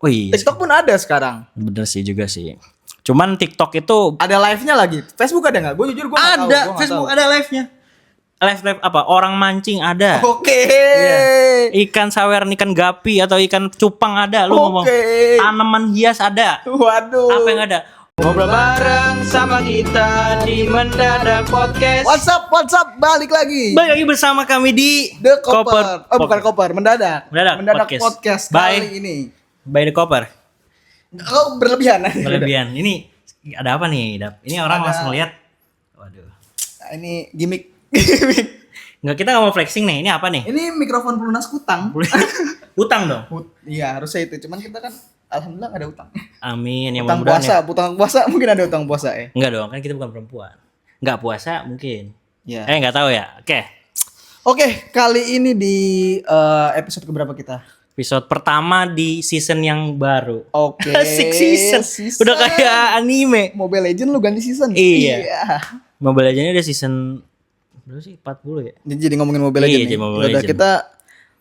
Oh iya. TikTok pun ada sekarang. Bener sih juga sih. Cuman TikTok itu Ada live-nya lagi. Facebook ada nggak? Gue jujur gue nggak tahu. ada. Facebook ada live-nya. Live apa? Orang mancing ada. Oke. Iya. Ikan sawer, ikan gapi atau ikan cupang ada. Lu ngomong. Tanaman hias ada. Waduh. Apa yang ada? Ngobrol bareng sama kita di Mendadak Podcast. What's up? Balik lagi. Balik lagi bersama kami di The Koper. Oh bukan Koper, Mendadak Podcast kali ini. By The Koper. Oh berlebihan. Berlebihan. Ini ada apa nih, Dap? Ini orang langsung lihat. Waduh. Nah, ini gimmick. Enggak, kita nggak mau flexing nih. Ini apa nih? Ini mikrofon pelunas utang. Utang dong. Iya harusnya itu. Cuman kita kan alhamdulillah nggak ada utang. Amin. Yang Utang puasa mungkin ada utang puasa ya. Enggak dong, kan kita bukan perempuan. Enggak puasa mungkin. Iya. Enggak tahu ya. Oke, kali ini di episode keberapa kita? Episode pertama di season yang baru. Oke. Six season. Udah kayak anime. Mobile Legends lu ganti season. Iya. Mobile Legends udah season berapa sih? 40 ya? Jadi ngomongin Mobile Legends. Iya, Mobile Udah Legends. kita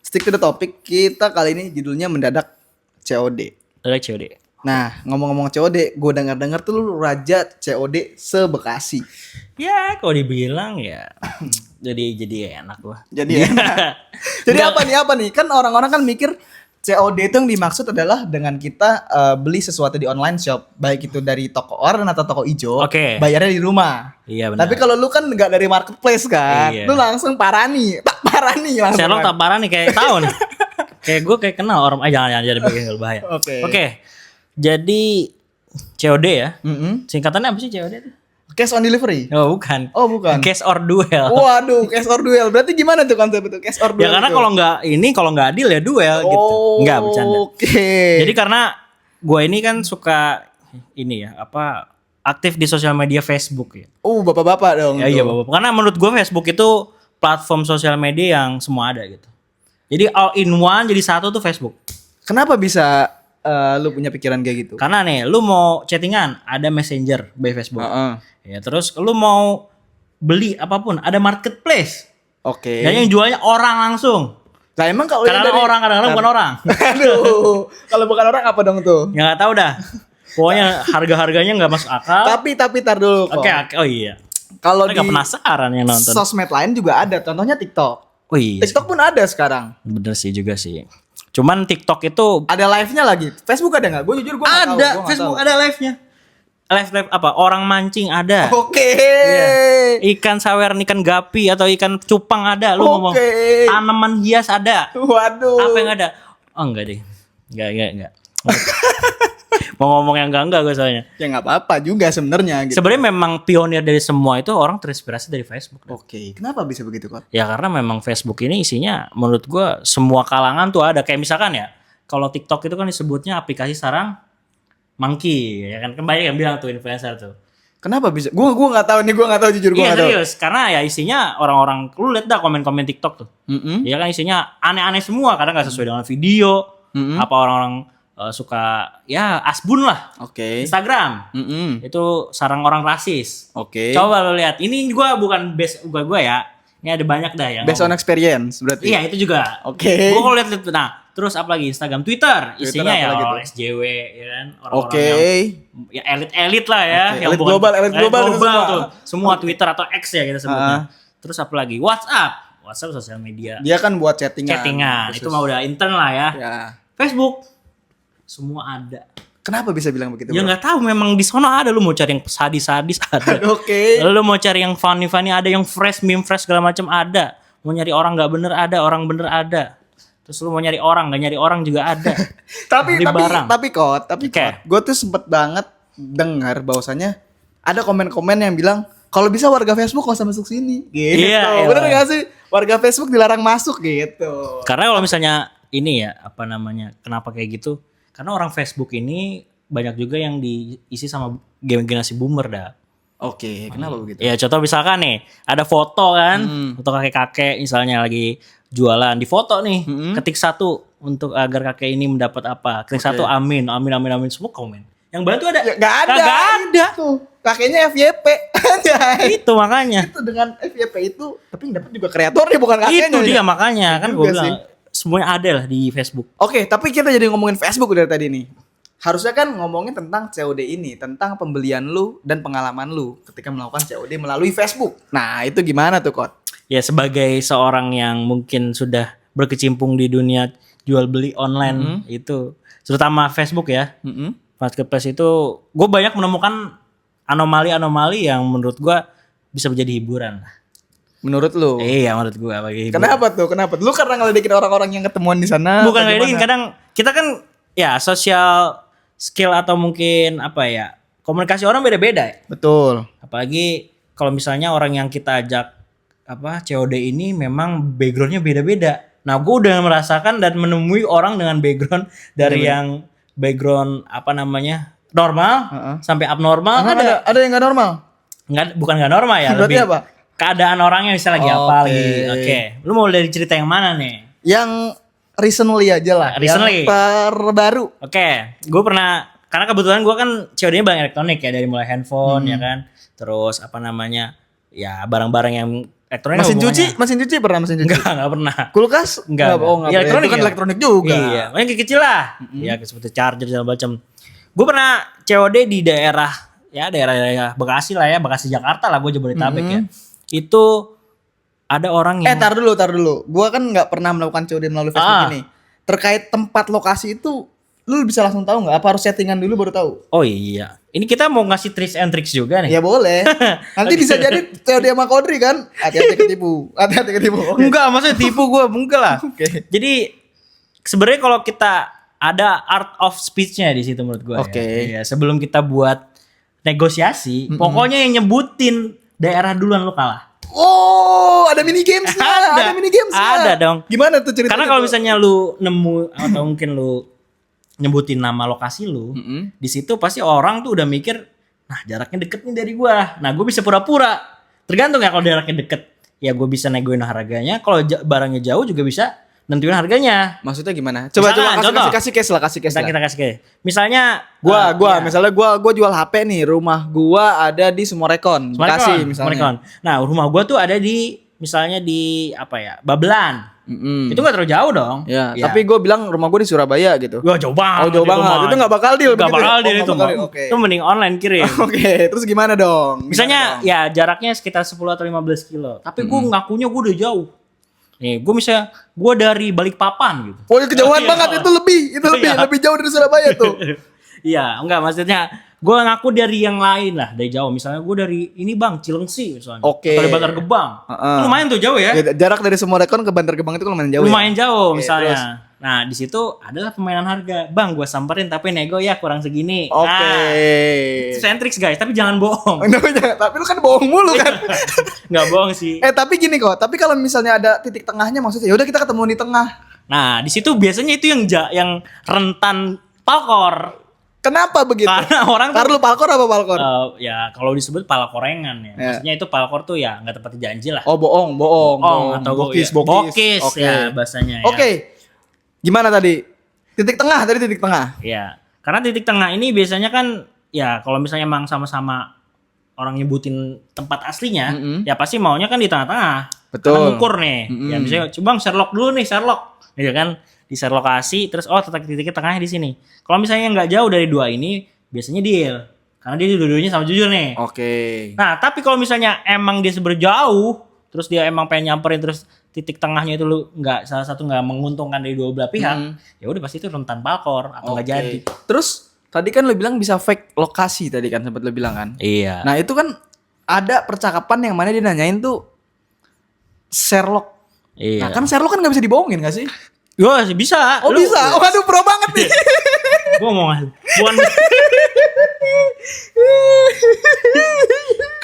stick to the topic. Kita kali ini judulnya mendadak COD. Udah COD. Nah, ngomong-ngomong COD, gue dengar tuh lu raja COD se-Bekasi. Ya, kalau dibilang ya jadi enak gua. Jadi Jadi apa nih? Kan orang-orang kan mikir COD itu yang dimaksud adalah dengan kita beli sesuatu di online shop, baik itu dari toko oranye atau toko hijau, Oke. bayarnya di rumah. Iya benar. Tapi kalau lu kan nggak dari marketplace kan, Iya. lu langsung parani langsung. Sherlock kan. tak parah nih kayak tahu nih. Kayak gue kayak kenal orang. Jangan bikin bahaya. Oke. Jadi COD ya. Mm-mm. Singkatannya apa sih COD itu? Cash on delivery. Oh bukan. Oh bukan. Cash or duel. Waduh, cash or duel. Berarti gimana tuh konsep itu cash or duel? Ya karena itu? kalau nggak deal ya duel gitu. Enggak bercanda. Oke. Jadi karena gue ini kan suka ini ya aktif di sosial media Facebook ya. Bapak-bapak dong. Ya tuh. iya bapak. Karena menurut gue Facebook itu platform sosial media yang semua ada gitu. Jadi all in one jadi satu tuh Facebook. Kenapa bisa lu punya pikiran kayak gitu? Karena nih lu mau chattingan ada Messenger by Facebook. Ya terus lu mau beli apapun ada marketplace. Oke. Dan yang jualnya orang langsung. Nah emang kalau Kadang-kadang orang, kadang-kadang bukan orang. Aduh, kalau bukan orang apa dong tuh? Ya nggak tahu dah. Pokoknya harga-harganya nggak masuk akal. Tapi tar dulu kok. Oke, oh iya. Kalau di Nggak penasaran yang nonton. sosmed lain juga ada, contohnya TikTok. Oh iya. TikTok pun ada sekarang. Bener sih juga sih. Cuman TikTok itu Ada live-nya lagi. Facebook ada nggak? Gue jujur gue nggak tahu. ada. Facebook ada live-nya. Live apa? Orang mancing ada. Oke. Iya. Ikan sawer, ikan gapi atau ikan cupang ada. Lu ngomong. Tanaman hias ada. Waduh. Apa yang ada? Oh enggak deh. Enggak. Mau ngomong yang enggak gue soalnya. Ya nggak apa-apa juga sebenarnya. Gitu. Sebenarnya memang pionir dari semua itu orang terinspirasi dari Facebook. Oke. Kenapa bisa begitu kok? Ya karena memang Facebook ini isinya menurut gue semua kalangan tuh ada. Kayak misalkan ya, kalau TikTok itu kan disebutnya aplikasi sarang monkey, ya kan banyak yang bilang tuh influencer tuh. Kenapa bisa? Gue nggak tahu nih, gue nggak tahu jujur gue Iya nggak tahu. serius, karena ya isinya orang-orang, lu lihat dah komen-komen TikTok tuh. Ya kan isinya aneh-aneh semua, kadang nggak sesuai dengan video. Apa orang-orang suka ya asbun lah. Oke. Instagram itu sarang orang rasis. Oke. Coba lo lihat, ini gue bukan base gue ya. Ini ada banyak dah yang. Based on experience berarti. Iya itu juga. Oke. Gue kalau lihat nah. Terus apa lagi Instagram, Twitter isinya ya orang SJW ya kan, orang-orang yang ya elit-elit lah ya, yang elit global itu semua. tuh. Semua Twitter atau X ya kita sebutnya. Terus apa lagi? WhatsApp sosial media. Dia kan buat chattingan. Itu mah udah intern lah ya. Facebook semua ada. Kenapa bisa bilang begitu? Ya nggak tahu, memang di sono ada. Lu mau cari yang sadis-sadis ada. Oke. Lu mau cari yang funny ada, yang fresh, meme fresh segala macam ada. Mau nyari orang nggak bener ada, orang bener ada. Terus lu mau nyari orang, nggak nyari orang juga ada. tapi kok, Okay. Gue tuh sempet banget dengar bahwasannya ada komen-komen yang bilang kalau bisa warga Facebook nggak usah masuk sini. Gitu. Iya. Bener nggak sih? Warga Facebook dilarang masuk gitu. Karena kalau misalnya ini ya kenapa kayak gitu? Karena orang Facebook ini banyak juga yang diisi sama generasi boomer dah. Oke, kenapa begitu? Ya contoh misalkan nih, ada foto kan, foto kakek-kakek misalnya lagi jualan, di foto nih, ketik 1 untuk agar kakek ini mendapat apa, ketik 1 amin, semua komen. Yang bantu ada? Ya, gak ada. Tuh, kakeknya FYP. Itu makanya. Itu dengan FYP itu, tapi yang dapat juga kreatornya bukan kakeknya. Itu dia makanya kan gue bilang. semuanya ada lah di Facebook. Oke, tapi kita jadi ngomongin Facebook dari tadi nih. Harusnya kan ngomongin tentang COD ini, tentang pembelian lu dan pengalaman lu ketika melakukan COD melalui Facebook. Nah, itu gimana tuh, Kot? Ya sebagai seorang yang mungkin sudah berkecimpung di dunia jual beli online itu, terutama Facebook ya. Marketplace itu gue banyak menemukan anomali-anomali yang menurut gue bisa menjadi hiburan. Menurut lu? Iya, menurut gue bagi hiburan. Kenapa tuh? Kenapa? Lu karena ngeledekin orang-orang yang ketemuan di sana? Bukan ngeledekin, kadang kita kan ya sosial skill atau mungkin apa ya, komunikasi orang beda-beda ya. Betul. Apalagi kalau misalnya orang yang kita ajak COD ini memang backgroundnya beda-beda. Nah, gue udah merasakan dan menemui orang dengan background dari yang background normal sampai abnormal. Ada yang nggak normal? Bukan nggak normal ya. Berarti lebih apa? Keadaan orangnya bisa lagi apa lagi. Oke. Lu mau dari cerita yang mana nih? Yang recently aja lah. Recently. Yang terbaru. Oke. Gue pernah, karena kebetulan gue kan COD-nya banyak elektronik ya, dari mulai handphone ya kan. Terus ya barang-barang yang elektronik. Mesin cuci pernah mesin cuci? Enggak pernah. Kulkas? Enggak. Ya, elektronik kan elektronik juga. Iya, yang kecil lah. Ya seperti charger dan macam. Gue pernah COD di daerah Bekasi lah ya, Bekasi Jakarta lah, gue Jabodetabek ya. Itu ada orang yang Tar dulu. Gua kan nggak pernah melakukan COD melalui Facebook ini. Terkait tempat lokasi itu, lu bisa langsung tahu nggak? Apa harus settingan dulu baru tahu? Oh iya. Ini kita mau ngasih tips and tricks juga nih. Ya boleh. Nanti bisa jadi COD sama Kodri kan? Hati-hati ketipu. Okay. Enggak, maksudnya tipu gue, enggak lah. Oke. Jadi sebenarnya kalau kita ada art of speech-nya di situ menurut gue. Oke. Ya, sebelum kita buat negosiasi, pokoknya yang nyebutin daerah duluan lu kalah. Oh, ada mini gamesnya. Ada mini gamesnya. Ada dong. Gimana tuh ceritanya? Karena kalau misalnya lu nemu atau mungkin lu nyebutin nama lokasi lu, di situ pasti orang tuh udah mikir, nah jaraknya deket nih dari gua. Nah, gua bisa pura-pura. Tergantung ya, kalau jaraknya deket, ya gua bisa negoin harganya. Kalau barangnya jauh juga bisa nentuin harganya. Maksudnya gimana? Coba kasih case lah. Kita kasih case. Misalnya misalnya gua jual HP nih, rumah gua ada di Sumorekon, Bekasi misalnya. Nah, rumah gua tuh ada di misalnya di Babelan. Itu gak terlalu jauh dong. Ya. Tapi gue bilang rumah gue di Surabaya gitu. Wah, jauh banget. Oh, jauh banget. Itu gak bakal deal. Gak bakal deal itu. Okay. Itu mending online kirim. Oke, terus gimana dong? Misalnya ya jaraknya sekitar 10 atau 15 kilo. Tapi gue ngakunya gue udah jauh. Nih, gue dari Balikpapan gitu. Oh, kejauhan banget. Itu lebih jauh dari Surabaya tuh. Iya, enggak, maksudnya gue ngaku dari yang lain lah, dari jauh. Misalnya gue dari ini Bang, Cilengsi misalnya. Oke. Atau dari Bantar Gebang. Lumayan tuh jauh ya. Jarak dari Sumorekon ke Bantar Gebang itu lumayan jauh. Lumayan jauh misalnya. Terus? Nah, di situ adalah permainan harga. Bang, gue samperin tapi nego ya kurang segini. Oke. Nah, Centrix guys, tapi jangan bohong. Tapi lu kan bohong mulu kan. Nggak bohong sih. Tapi gini kok. Tapi kalau misalnya ada titik tengahnya, maksudnya ya udah kita ketemu di tengah. Nah, di situ biasanya itu yang rentan palkor. Kenapa begitu? Karena orang lu palkor apa palkor? Ya kalau disebut palkorengan ya. Maksudnya itu palkor tuh ya nggak tepat janji lah. Oh, bohong. Atau bokis. Bokis Okay. ya bahasanya. Oke. Gimana tadi? Titik tengah. Iya. Karena titik tengah ini biasanya kan ya kalau misalnya emang sama-sama orang nyebutin tempat aslinya, ya pasti maunya kan di tengah-tengah. Betul. Karena ngukur nih. Ya misalnya coba Sherlock dulu nih, gitu kan. Di share lokasi, terus titik tengahnya di sini. Kalau misalnya nggak jauh dari dua ini, biasanya deal. Karena dia dua-duanya sama jujur nih. Oke. Nah, tapi kalau misalnya emang dia berjauh, terus dia emang pengen nyamperin, terus titik tengahnya itu lu salah satu nggak menguntungkan dari dua belah pihak, ya udah pasti itu rentan palkor atau nggak jadi. Terus tadi kan lu bilang bisa fake lokasi tadi kan sempat lu bilang kan. Iya. Nah itu kan ada percakapan yang mana dia nanyain tuh Sherlock. Iya. Nah kan Sherlock kan nggak bisa dibohongin nggak sih? Wah, bisa. Oh bisa. Waduh pro banget nih. Gue mau bukan.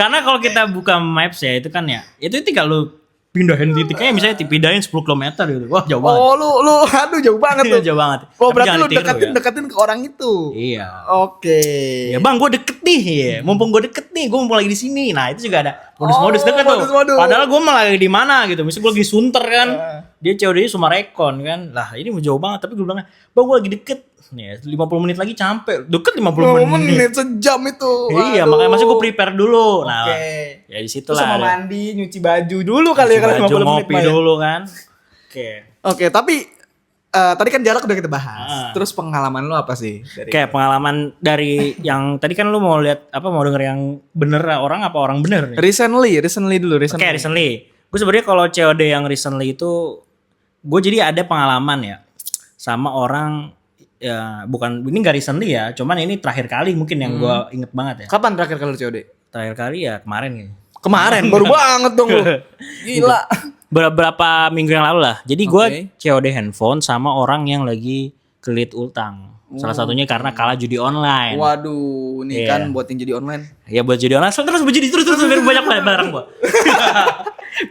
Karena kalau kita buka maps ya itu kan ya, itu tinggal lu pindahin titiknya, misalnya dipindahin 10 km gitu. Wah, jauh banget. Oh, lu aduh jauh banget tuh. Jauh banget. Oh, berarti lu deketin ke orang itu. Iya. Oke. Ya, Bang, gue deket nih. Ya. Mumpung gue deket nih, gue mumpung lagi di sini. Nah, itu juga ada modus-modus deket tuh. Padahal gue malah lagi di mana gitu. Misalnya gue lagi Sunter kan. Dia COD-nya Sumarekon kan. Lah, ini mau jauh banget, tapi gue bilang, "Bang, gue lagi deket." Nih, 50 menit lagi sampai. Deket 50 menit. Sejam itu. Iya, makanya masih gue prepare dulu. Nah, ya di situ lah. Sama mandi, nyuci baju dulu kali ya kalau 50 menit. Ngopi dulu kan. Oke, tapi tadi kan jarak udah kita bahas. Terus pengalaman lu apa sih? Kayak pengalaman dari yang tadi kan lu mau lihat apa, mau denger yang bener orang apa orang bener nih? Recently dulu. Oke, recently. Gue sebenarnya kalau COD yang recently itu gue jadi ada pengalaman ya sama orang, ya bukan ini gak recently ya, cuman ini terakhir kali mungkin yang gue inget banget ya. Kapan terakhir kali COD? Terakhir kali ya kemarin kayaknya. Kemarin baru banget dong lu. Gila. Beberapa minggu yang lalu lah. Jadi gue COD handphone sama orang yang lagi kelit utang. Salah satunya karena kalah judi online. Waduh, ini kan buat yang judi online. Ya buat judi online terus berjudi terus biar banyak barang gua.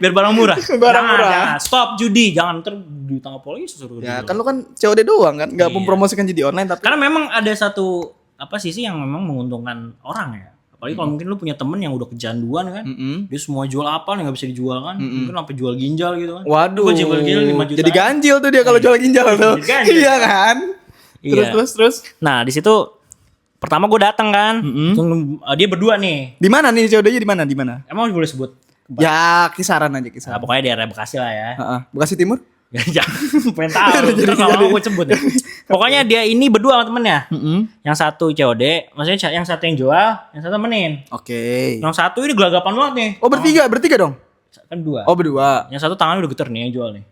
Biar barang murah. Jangan. Stop judi, jangan ditangkap polisi suruh. Ya kan lu kan COD doang kan, enggak mempromosikan judi online tapi karena memang ada satu sisi yang memang menguntungkan orang ya. Apalagi kalau mungkin lu punya temen yang udah kecanduan kan, dia semua jual apa nih nggak bisa dijual kan, mungkin sampai jual ginjal gitu kan. Waduh, jual ginjal 5 juta. jadi ganjil tuh dia kalau jual ginjal tuh. Iya kan? Terus. Nah di situ pertama gue datang kan, dia berdua nih. Di mana nih COD-nya di mana? Emang boleh sebut? Ya kisaran aja. Nah, pokoknya di area Bekasi lah ya. Bekasi Timur? Ya jangan pengen tahu. Terus mau gue sebut. Pokoknya dia ini berdua sama temennya. Yang satu COD, maksudnya yang satu yang jual, yang satu temenin. Oke. Yang satu ini gelagapan banget nih. Oh bertiga dong? Kan dua. Oh berdua. Yang satu tangannya udah getar nih yang jual nih.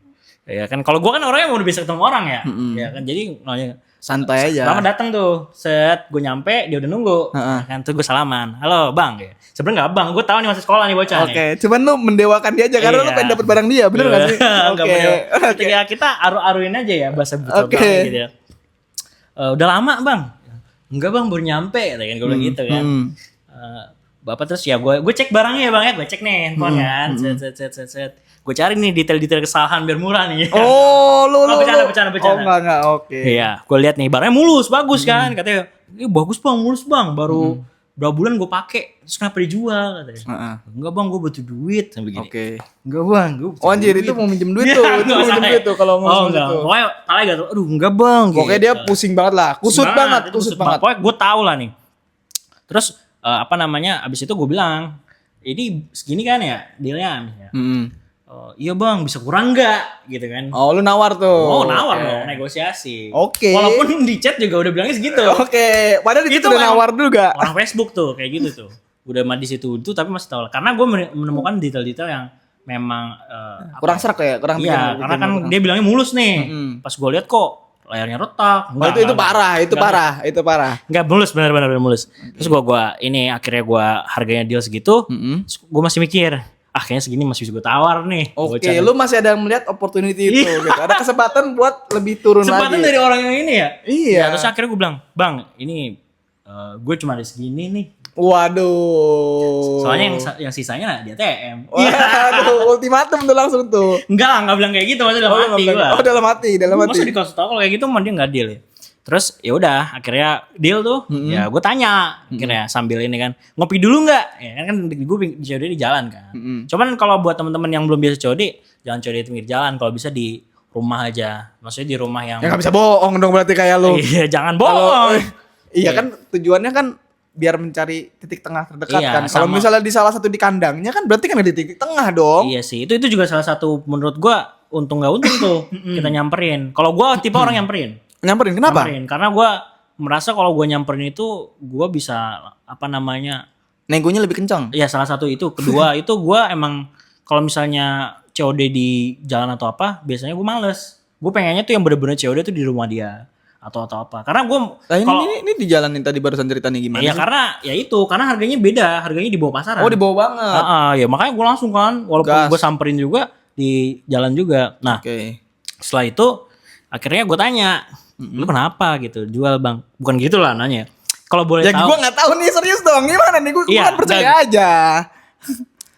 Ya kan kalau gue kan orangnya udah bisa ketemu orang ya. Ya kan jadi nanya santai aja. Lama datang tuh, gue nyampe dia udah nunggu. Kan tuh gue salaman. Halo bang. Ya. Sebenarnya nggak bang, gue tahu nih masih sekolah nih bocah. Oke, cuman lu mendewakan dia aja karena lu pengen dapet barang dia, bener nggak sih? Oke. Kita aru-aruin aja ya bahasa gitu ya. Udah lama bang? Enggak bang, baru nyampe. Kan gue bilang gitu kan. Bapak terus ya gue cek barangnya ya bang ya, gue cek nih handphone kan. Set. Gue cari nih detail-detail kesalahan biar murah nih. Oh, lu. Bercanda. Oh, enggak, oke. Iya, gue lihat nih barangnya mulus, bagus kan. Katanya, ini bagus bang, mulus bang. Baru berapa bulan gue pakai, terus kenapa dijual? Katanya. Enggak bang, gue butuh duit. Sampai gini. Oke. Enggak bang, gue butuh anjir, itu mau minjem duit tuh. Itu mau minjem duit tuh kalau mau enggak. Pokoknya salah gak tuh. Aduh, enggak bang. Pokoknya dia pusing banget lah. Kusut banget. Pokoknya gue tahu lah nih. Terus abis itu gue bilang, ini segini kan ya dealnya misalnya. Iya bang, bisa kurang nggak gitu kan? Oh, lu nawar tuh? Oh, nawar dong, negosiasi. Oke. Walaupun di chat juga udah bilangnya segitu. Oke. Padahal itu udah nawar dulu gak? Orang Facebook tuh kayak gitu tuh. Udah di situ itu tapi masih tahu lah. Karena gue menemukan detail-detail yang memang kurang serak ya, kurang. Iya, karena kan dia bilangnya mulus nih. Pas gue lihat kok layarnya retak. Itu parah. Enggak mulus, benar mulus. Terus gue ini akhirnya gue harganya deal segitu. Gue masih mikir. Kayaknya segini masih bisa gue tawar nih. Oke, lu masih ada melihat opportunity itu gitu. Ada kesempatan buat lebih turun kesempatan lagi. dari orang yang ini ya? Iya. Ya, terus akhirnya gue bilang, bang ini gue cuma ada segini nih. Waduh. Soalnya yang sisanya di ATM. Waduh, ultimatum tuh langsung tuh. Enggak bilang kayak gitu, maksudnya dalam hati gue. Oh, dalam hati. Masa dikasih tau kalau kayak gitu, dia nggak deal ya. Terus ya udah akhirnya deal tuh. Ya gue tanya akhirnya sambil ini kan, ngopi dulu nggak? Ya kan gue COD di jalan kan. Cuman kalau buat teman-teman yang belum biasa COD, jangan COD di pinggir jalan. Kalau bisa di rumah aja. Maksudnya di rumah yang. Ya nggak bisa bohong dong berarti kayak lu. Iya jangan bohong. Iya kan tujuannya kan biar mencari titik tengah terdekat iya, kan. Kalau misalnya di salah satu di kandangnya kan berarti kan ada di titik tengah dong. Iya sih, itu juga salah satu menurut gua untung gak untung tuh kita nyamperin. Kalau gua tipe orang nyamperin. Nyamperin kenapa? Karena gua merasa kalau gua nyamperin itu gua bisa negonya lebih kencang. Iya, salah satu itu. Kedua itu gua emang kalau misalnya COD di jalan atau apa, biasanya gua males. Gua pengennya tuh yang bener-bener COD tuh di rumah dia. Atau apa. Karena gue ini di jalanin tadi barusan ceritanya gimana? Ya karena harganya beda, harganya di bawah pasaran. Oh, di bawah banget. Ya makanya gue langsung kan, walaupun gue samperin juga di jalan juga. Nah, setelah itu akhirnya gue tanya, lu kenapa gitu jual bang? Bukan gitu lah nanya. Kalau boleh tahu. Ya gue nggak tahu nih, serius dong, gimana nih? Gue kan percaya aja.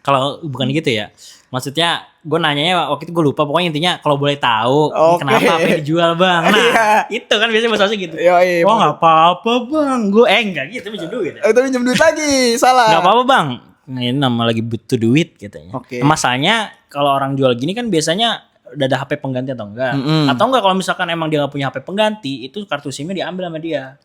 Kalau bukan gitu ya. Maksudnya gue nanyanya waktu itu gue lupa, pokoknya intinya kalau boleh tahu kenapa apa yang dijual bang. Nah itu kan biasanya bahasa gitu. Oh nggak apa-apa bang, gue enggak gitu pinjam duit. Itu pinjam duit lagi, salah. Nggak apa-apa bang, ini nama lagi butuh duit katanya. Masalahnya kalau orang jual gini kan biasanya udah ada HP pengganti atau enggak? Atau enggak kalau misalkan emang dia nggak punya HP pengganti, itu kartu SIM-nya diambil sama dia.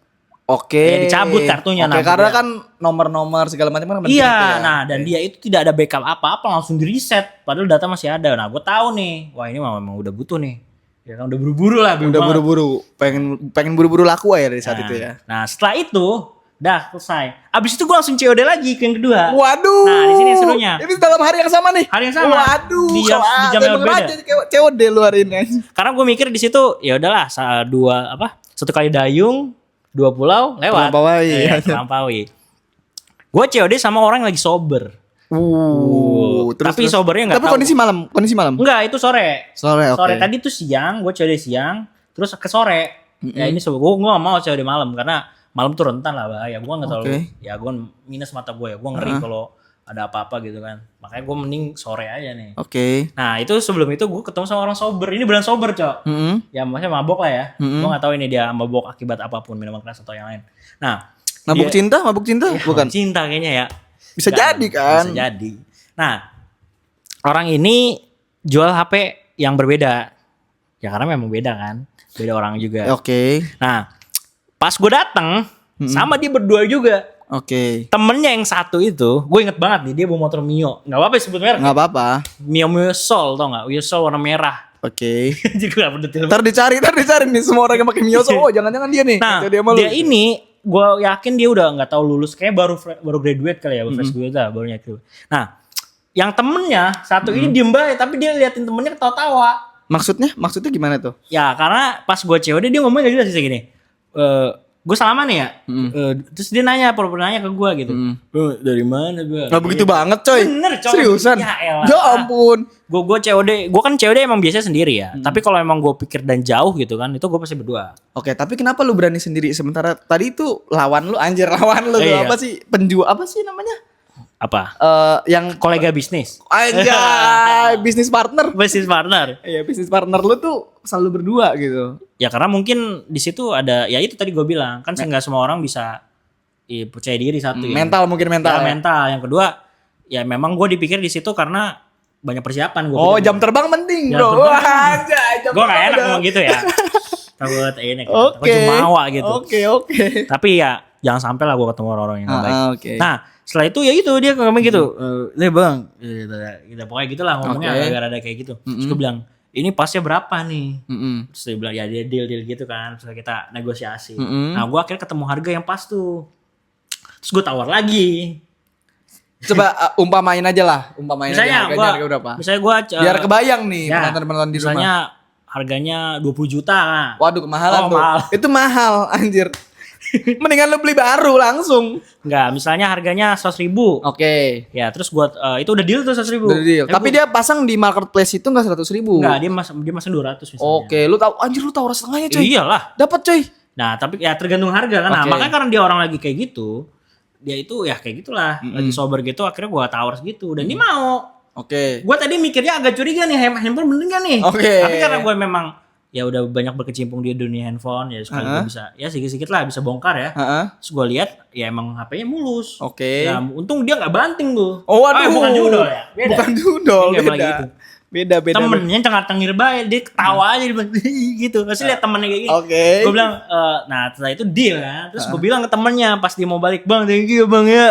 Ya, dicabut kartunya. Karena kan nomor-nomor segala macam kan. Iya, nah dan dia itu tidak ada backup apa-apa, langsung di reset. Padahal data masih ada. Nah, gue tahu nih, wah ini memang udah butuh nih. Ya kan udah buru-buru lah. Udah buru-buru, pengen buru-buru laku aja dari saat itu ya. Nah setelah itu dah selesai. Abis itu gue langsung COD lagi ke yang kedua. Waduh. Nah di sini serunya. Ini dalam hari yang sama nih. Hari yang sama. Waduh. Di jam yang berbeda. COD lu hari ini. Karena gue mikir di situ ya udahlah satu kali dayung, 2 pulau lewat. Terlampaui. Gue COD sama orang yang lagi sober. Tapi sobernya nggak. Tapi kondisi malam. Enggak, itu sore. Sore. Sore tadi tuh siang, gue COD siang, terus ke sore. Ya ini sober. Gue nggak mau COD malam karena malam tuh rentan lah bahaya. Gue nggak terlalu. Ya gue minus mata gue ya. Gue ngeri kalau ada apa-apa gitu kan. Makanya gue mending sore aja nih. Nah itu sebelum itu gue ketemu sama orang sober. Ini beneran sober cok. Ya maksudnya mabok lah ya. Gue nggak tahu ini dia mabok akibat apapun, minuman keras atau yang lain. Nah mabuk cinta ya, bukan? Cinta kayaknya ya. Bisa jadi kan. Bisa jadi. Nah orang ini jual HP yang berbeda. Ya karena memang beda kan. Beda orang juga. Nah pas gue datang sama dia berdua juga. Temennya yang satu itu, gue inget banget nih dia bawa motor Mio. Gak apa-apa sebut merek. Gak apa-apa. Mio Soul tau gak? Mio Soul warna merah. Juga detail. Ntar dicari nih semua orang yang pakai Mio Soul. Oh jangan-jangan dia nih. Nah dia ini gue yakin dia udah nggak tahu lulus, kayak baru graduate kali ya, fresh graduate lah, baru nyakit. Nah yang temennya satu ini diem banget, tapi dia liatin temennya ketawa-tawa. Maksudnya gimana tuh? Ya karena pas gue COD dia ngomongnya gak jelas gini. Gue salaman ya. Terus dia nanya ke gue gitu. Dari mana gue? Gak begitu banget coy. Bener coy. Seriusan? Ya ampun. Gue kan COD emang biasanya sendiri ya. Tapi kalau emang gue pikir dan jauh gitu kan, itu gue pasti berdua. Tapi kenapa lu berani sendiri sementara tadi itu lawan lu apa sih? Penjual apa sih namanya? Apa? Yang kolega bisnis. Anjay, bisnis partner. Iya, bisnis partner lu tuh selalu berdua gitu. Ya karena mungkin di situ ada ya itu tadi gue bilang kan nggak semua orang bisa percaya diri satu ya. Mental. Mental. Yang kedua ya memang gue dipikir di situ karena banyak persiapan gue. Jam terbang penting bro. Anjay, gue nggak enak ngomong gitu ya. Takut ini kan. Takut jumawa gitu. Oke. Tapi ya jangan sampai lah gue ketemu orang-orang yang baik. Nah setelah itu ya itu dia ngomong gitu. Bang, kita pokoknya gitulah ngomongnya agak-agak kayak gitu. Terus gue bilang ini pasnya berapa nih? Terus dia bilang ya dia deal gitu kan. Terus kita negosiasi. Nah gue akhirnya ketemu harga yang pas tuh. Terus gue tawar lagi. Coba umpamain aja lah. Misalnya harga berapa? Misalnya gue biar kebayang nih penonton-penonton di rumah. Misalnya harganya 20 juta kan. Waduh kemahalan tuh. Mahal. Itu mahal anjir. Mendingan lu beli baru langsung. Enggak, misalnya harganya 100.000. Ya, terus gua itu udah deal tuh 100.000. Udah deal. Tapi dia pasang di marketplace itu enggak 100.000. Enggak, dia masang 200 misalnya. Lu tahu anjir lu tahu setengahnya coy. Iyalah. Dapat coy. Nah, tapi ya tergantung harga kan. Nah, makanya karena dia orang lagi kayak gitu, dia itu ya kayak gitulah, lagi sober gitu akhirnya gua tawar segitu dan dia mau. Gua tadi mikirnya agak curiga nih, handphone bener gak nih? Tapi karena gua memang ya udah banyak berkecimpung di dunia handphone ya sekali bisa ya sedikit-sedikit lah bisa bongkar ya. Terus gue lihat ya emang HP-nya mulus. Ya untung dia nggak banting tuh. Bukan judol ya. Beda. Bukan judol. Beda. Temennya cengar-cengir baik, dia ketawa aja gitu. Pasti lihat temennya kayak gitu. Gue bilang, nah setelah itu deal kan. Terus gue bilang ke temennya pas dia mau balik, bang, thank you bang ya.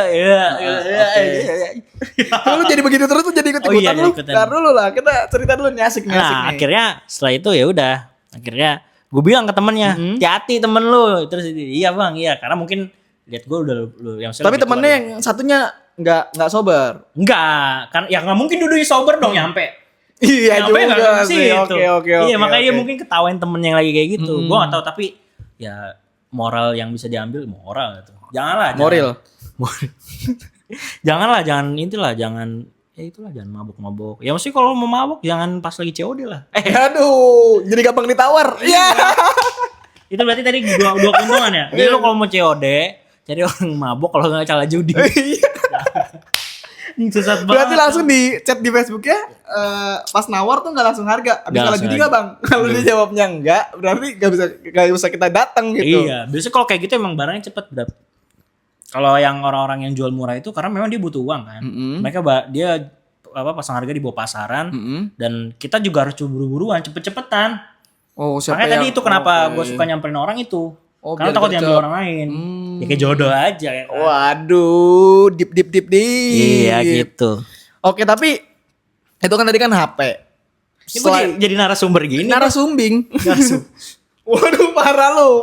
Lu jadi begitu terus tuh jadi ikut-ikutan lu. Ntar dulu lah, kita cerita dulu nih asik nih. Nah akhirnya setelah itu ya udah. Akhirnya gue bilang ke temennya, hati-hati temen lu. Terus iya bang, iya karena mungkin lihat gue udah yang. Tapi temennya yang satunya nggak sober. Enggak, kan ya nggak mungkin duduknya sober dong nyampe. Iya juga sih. Oke. Iya makanya dia mungkin ketawain temennya yang lagi kayak gitu. Gue nggak tahu tapi ya moral yang bisa diambil moral gitu. Janganlah. Jangan ya itulah jangan mabuk-mabuk. Ya mesti kalau mau mabuk jangan pas lagi COD lah. Aduh, jadi gampang ditawar. Iya. Itu berarti tadi dua keuntungan ya. Jadi lo kalau mau COD cari orang mabuk, kalau nggak cala judi. Sesat banget. Berarti langsung di chat di Facebook ya. Pas nawar tuh nggak langsung harga. Abis cala judi nggak bang? Kalau dia jawabnya enggak, berarti nggak bisa kita datang gitu. Iya. Biasanya kalau kayak gitu emang barangnya cepet berapa. Kalau yang orang-orang yang jual murah itu karena memang dia butuh uang kan. Mereka dia pasang harga di bawah pasaran dan kita juga harus buru-buruan, cepet-cepetan. Makanya tadi itu kenapa gue suka nyamperin orang itu. Karena takut diambil orang lain. Ya kayak jodoh aja ya kan? Waduh, deep. Iya gitu. Oke, tapi itu kan tadi kan HP. Ini gue jadi narasumber gini. Narasumbing. Narasum. Waduh, parah lu.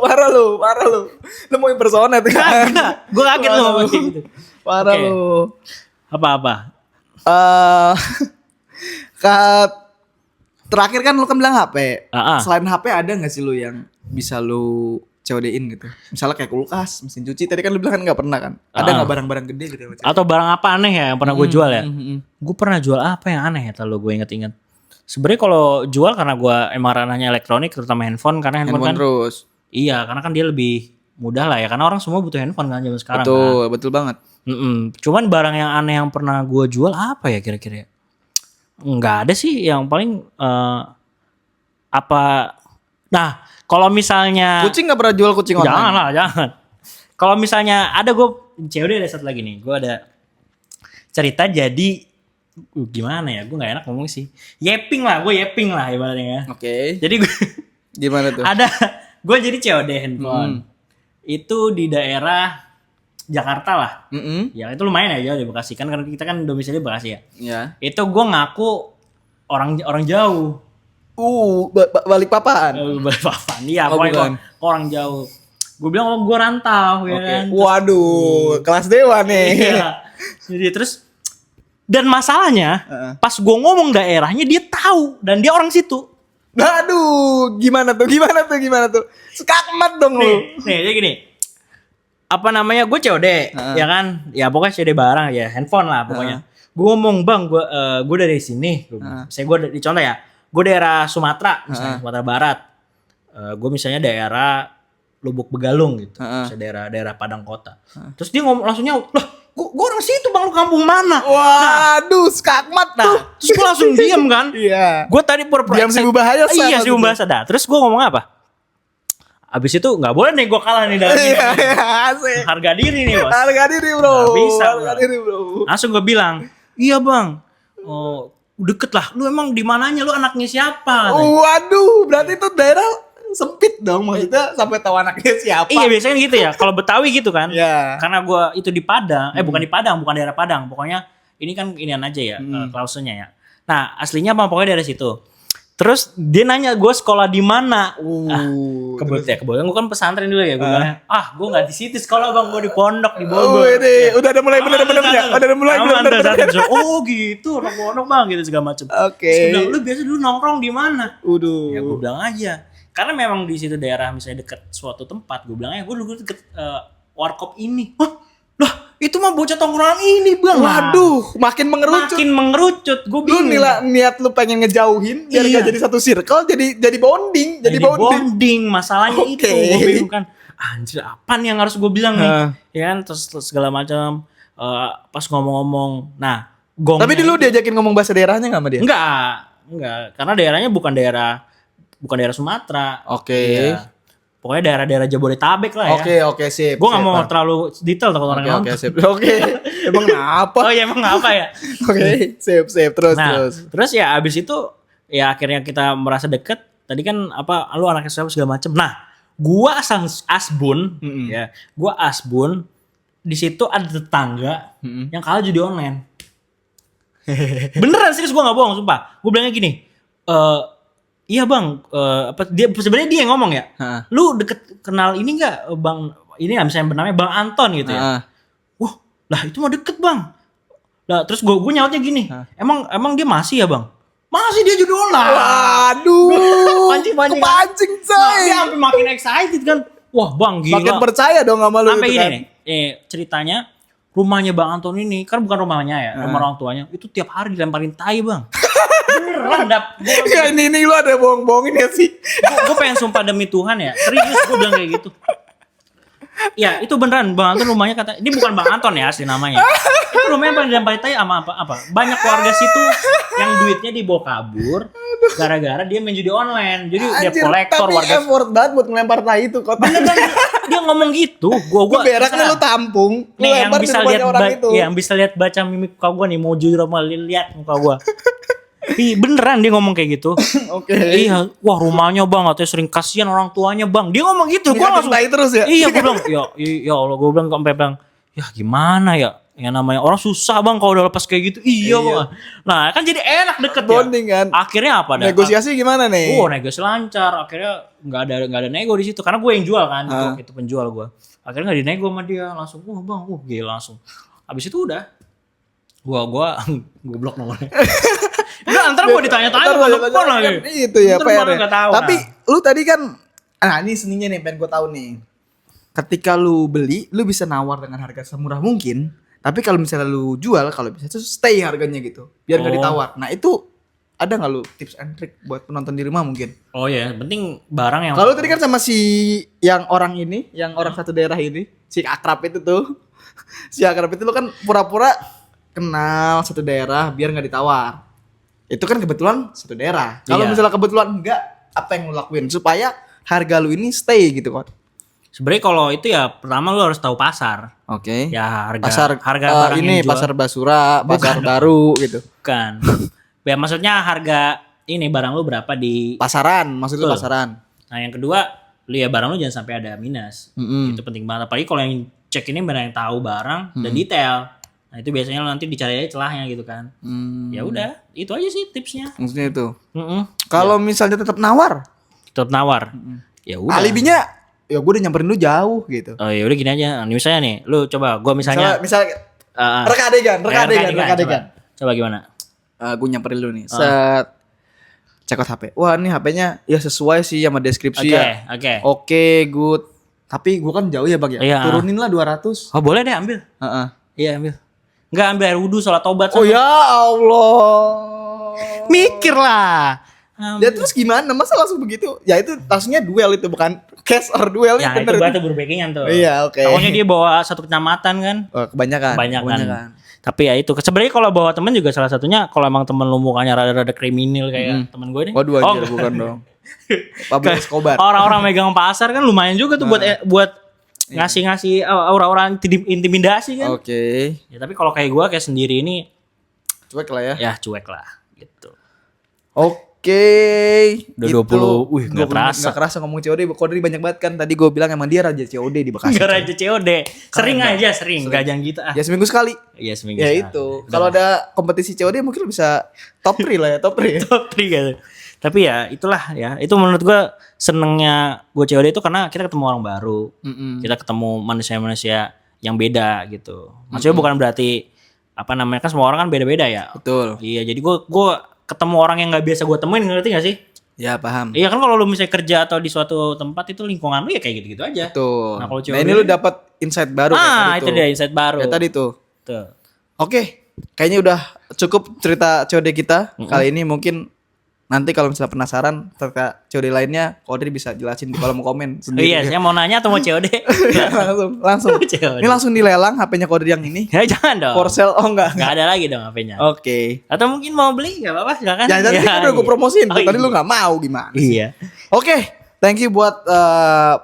Lu mau impersonate kan? Gue kaget lu ngomong kayak gitu. Parah Oke. lu. Apa-apa? Terakhir kan lu kan bilang HP. Ah. Selain HP ada nggak sih lu yang bisa lu COD-in gitu? Misalnya kayak kulkas, mesin cuci. Tadi kan lu bilang kan nggak pernah kan? Ada nggak barang-barang gede gitu? Atau barang apa aneh ya yang pernah gue jual ya? Gue pernah jual apa yang aneh ya kalau gue inget-inget. Sebenarnya kalau jual karena gue emang ranahnya elektronik, terutama handphone, karena handphone kan terus. iya, karena kan dia lebih mudah lah ya, karena orang semua butuh handphone kan zaman sekarang. Betul banget. Cuman barang yang aneh yang pernah gue jual apa ya kira-kira? Nggak ada sih, yang paling apa? Nah, kalau misalnya Kucing nggak pernah jual kucing online? jangan. Kalau misalnya ada gue COD ada satu lagi nih, gue ada cerita jadi gimana ya, gue nggak enak ngomong sih. Yeping lah ibaratnya ya. Oke. Jadi gue Gimana tuh? ada gue jadi COD handphone. Itu di daerah Jakarta lah. Ya itu lumayan ya jauh di Bekasi kan, karena kita kan domisili Bekasi ya. Ya. Itu gue ngaku orang jauh. Balikpapan. Balikpapan. Iya, pokoknya orang jauh. Gue bilang gue rantau ya kan. Waduh, kelas dewa nih. Iya. Jadi terus dan masalahnya pas gue ngomong daerahnya dia tahu dan dia orang situ. Aduh, gimana tuh? Skakmat dong lu. Nih, jadi gini. Apa namanya? Gue COD, ya kan? Ya pokoknya COD barang ya, handphone lah pokoknya. Gue ngomong, "Bang, gue dari sini." Saya gue di contoh ya. Gue daerah Sumatera, misalnya Sumatera Barat. Gue misalnya daerah Lubuk Begalung gitu. Misalnya daerah Padang Kota. Terus dia ngomong langsung nyaut, "Lah, gue orang situ Bang, lu kampung mana?" Waduh, skakmat tuh. Terus gue langsung diam kan. Iya. Gue tadi pura-pura diam seribu bahasa. Iya, seribu bahasa dah. Terus gue ngomong apa? Abis itu nggak boleh nih gue kalah nih dalam ini. Asik. Harga diri nih bos. Harga diri bro. Nggak bisa. Harga diri bro. Langsung gue bilang, "Iya Bang, deket lah. Lu emang di mananya? Lu anaknya siapa?" Waduh, berarti itu daerah sempit dong, maksudnya sampai tahu anaknya siapa. Iya biasanya gitu ya. Kalau Betawi gitu kan. Iya. Karena gue itu di Padang, bukan di Padang, bukan daerah Padang. Pokoknya ini kan inian aja ya, klausulnya ya. Nah aslinya Bang pokoknya dari situ. Terus dia nanya gue sekolah di mana. Kebetulan gue kan pesantren dulu ya. Gue bilang, gue nggak di situ sekolah Bang, gue di pondok di Bogor. Ini udah ada mulai bener-bener. Oh gitu, orang pondok Bang gitu segala macam. Oke. Terus gue bilang, "Lu biasa dulu nongkrong di mana?" Udah. Ya gue bilang aja. Karena memang di situ daerah misalnya deket suatu tempat, gue bilang gue dulu deket warkop ini. Lah itu mah bocah tongkrongan ini Bang. Waduh, makin mengerucut. Gue Lu bingung. niat lu pengen ngejauhin biar gak jadi satu circle, jadi bonding, jadi bonding. Masalahnya Oke. itu gue bingung kan. Anjir, apa nih yang harus gue bilang nih? Ya kan, terus segala macam. Pas ngomong-ngomong, nah gongnya. Tapi dulu diajakin ngomong bahasa daerahnya nggak sama dia? Enggak, karena daerahnya bukan daerah Sumatera. Oke. Ya. Pokoknya daerah-daerah Jabodetabek lah ya. Oke, sip. Gue gak mau terlalu detail takut orang nonton. Oke, sip. Oke. Emang apa? Oh iya emang apa ya? Oke, sip. Terus ya abis itu ya akhirnya kita merasa deket. Tadi kan lu anaknya siapa segala macem. Nah, gue asbun, ya. Gue asbun. Di situ ada tetangga yang kalah judi online. Beneran serius gue nggak bohong, sumpah. Gue bilangnya gini. Iya Bang, dia sebenarnya dia yang ngomong ya. Lu deket kenal ini nggak Bang? Ini misalnya namanya Bang Anton gitu ya. Wah, lah itu mah deket Bang. Lah terus gue nyautnya gini. Emang dia masih ya Bang? Masih dia judi online. Waduh. Kepancing coy. Nah, dia sampai makin excited kan. Wah Bang gila. Makin percaya dong sama lu. Sampai gini nih. Ceritanya rumahnya Bang Anton ini kan bukan rumahnya ya, rumah orang tuanya. Itu tiap hari dilemparin tai Bang. Beneran ya ini lu ada bohong-bohongin ya sih. Gue pengen sumpah demi Tuhan ya, serius gue bilang kayak gitu. Ya itu beneran Bang Anton rumahnya kata, ini bukan Bang Anton ya asli namanya. Itu rumahnya paling dilemparin tai sama apa? Banyak keluarga situ yang duitnya dibawa kabur gara-gara dia main judi online. Jadi dia kolektor warga. Tapi effort banget buat ngelempar tai itu kota. Bener dia ngomong gitu. Gua beraknya lu tampung. Nih yang bisa lihat yang bisa lihat baca mimik muka gua nih, mau jujur sama lihat muka gua. Beneran dia ngomong kayak gitu. Oke. Iya, wah rumahnya Bang, katanya sering kasihan orang tuanya Bang. Dia ngomong gitu. Gua langsung tai terus ya. Iya, gua bilang, ya Allah, gua bilang sampai bilang, ya gimana ya? Yang namanya orang susah bang kalau udah lepas kayak gitu. Iya bang. Nah kan jadi enak deket Bonding ya. kan. Akhirnya apa? Negosiasi gimana nih? Negosiasi lancar. Akhirnya nggak ada nego di situ karena gue yang jual kan. Itu penjual gue. Akhirnya nggak dinego sama dia langsung. Bang, gila langsung. Habis itu udah. Gue blok nomornya. Udah antar gue ditanya-tanya telepon lagi. Itu ya PR. Tapi lu tadi kan, ini seninya nih pengen gue tahu nih. Ketika lu beli, lu bisa nawar dengan harga semurah mungkin. Tapi kalau misalnya lu jual, kalau bisa tuh stay harganya gitu, biar nggak ditawar. Nah itu ada nggak lu tips and trick buat penonton di rumah mungkin? Oh ya, penting barang yang. Kalau tadi kan sama si yang orang ini, yang orang satu daerah ini, si akrab itu tuh, si akrab itu lu kan pura-pura kenal satu daerah biar nggak ditawar. Itu kan kebetulan satu daerah. Kalau misalnya kebetulan enggak, apa yang lu lakuin supaya harga lu ini stay gitu kan? Sebenarnya kalau itu ya pertama lu harus tahu pasar. Oke. Ya harga barang ini yang jual. Pasar Basura, pasar baru gitu. Bukan. Ya maksudnya harga ini barang lu berapa di pasaran, maksudnya pasaran. Nah, yang kedua, lu ya barang lu jangan sampai ada minus. Itu penting banget. Apalagi kalau yang cek ini benar yang tahu barang dan detail. Nah, itu biasanya lu nanti dicari aja celahnya gitu kan. Ya udah, itu aja sih tipsnya. Maksudnya itu. Kalau misalnya tetap nawar, ya udah. alibinya ya gue udah nyamperin lu jauh gitu. Oh ya udah gini aja. Misalnya nih, lu coba gue misalnya reka adegan. Coba gimana? Gue nyamperin lu nih. Set check out HP. Wah, ini HP-nya ya sesuai sih sama deskripsi ya. Oke, good. Tapi gue kan jauh ya, Bang ya. Turunin lah 200. Oh, boleh deh ambil. Iya, ambil. Enggak ambil air wudhu sholat tobat. Oh ya Allah. Mikir lah. Ya terus gimana? Masa langsung begitu? Ya itu langsungnya duel itu, bukan cash or duel ya, itu bener. Ya itu batu berbackingan tuh. Iya, oke. Pokoknya dia bawa satu kecamatan kan. Oh, kebanyakan. Tapi ya itu sebenarnya kalau bawa temen juga salah satunya kalau emang temen lu mukanya rada-rada kriminal kayak temen gue nih. Waduh anjir, bukan dong. Pablo Escobar. Orang-orang megang pasar kan lumayan juga tuh buat ngasih aura-aura intimidasi kan. Oke. Ya tapi kalau kayak gue kayak sendiri ini cuek lah ya. Ya cuek lah gitu. Oke. Udah 20. Gak kerasa ngomong COD. Kodri banyak banget kan. Tadi gue bilang emang dia raja COD di Bekasi. Gak raja COD. Sering. Gak jangan gitu Ya seminggu sekali. Iya seminggu sekali. Ya itu. Kalau ada kompetisi COD mungkin bisa top 3 lah ya. Top 3 gitu. Tapi ya itulah ya. Itu menurut gue senengnya gue COD itu karena kita ketemu orang baru. Kita ketemu manusia-manusia yang beda gitu. Maksudnya bukan berarti apa namanya, kan semua orang kan beda-beda ya. Betul. Iya, jadi gue ketemu orang yang nggak biasa gue temuin, ngerti gak sih? Ya paham. Iya kan, kalau lu misalnya kerja atau di suatu tempat itu lingkungan lu ya kayak gitu-gitu aja. Betul. Nah ini lu dapat insight baru. Itu dia insight baru. Ya tadi tuh. Tuh. Oke, kayaknya udah cukup cerita COD kita kali ini. Mungkin nanti kalau misalnya penasaran terkait COD lainnya, Kodri bisa jelasin di kolom komen sendiri. Iya, saya mau nanya atau mau COD? langsung. Ini langsung dilelang HP-nya Kodri yang ini. Ya jangan dong. For sale, enggak ada lagi dong HP-nya. Oke. Atau mungkin mau beli, enggak apa-apa, silakan. Ya tadi kan udah gue promosiin, tadi lu enggak mau gimana? Iya. Oke, thank you buat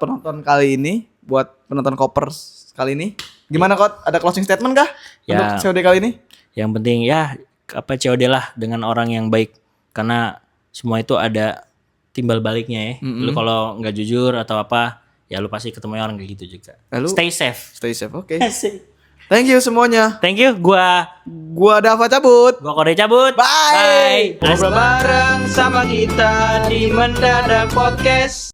penonton kali ini, buat penonton Kopers kali ini. Gimana Kot? Ada closing statement kah untuk COD kali ini? Yang penting ya COD lah dengan orang yang baik, karena semua itu ada timbal baliknya ya. Lu kalau nggak jujur atau apa, ya lu pasti ketemu orang kayak gitu juga. Lalu, stay safe. Oke. Thank you semuanya. Thank you. Gua Dava cabut. Gua Kodri cabut. Bye. Ngobrol bareng sama kita di Mendadak Podcast.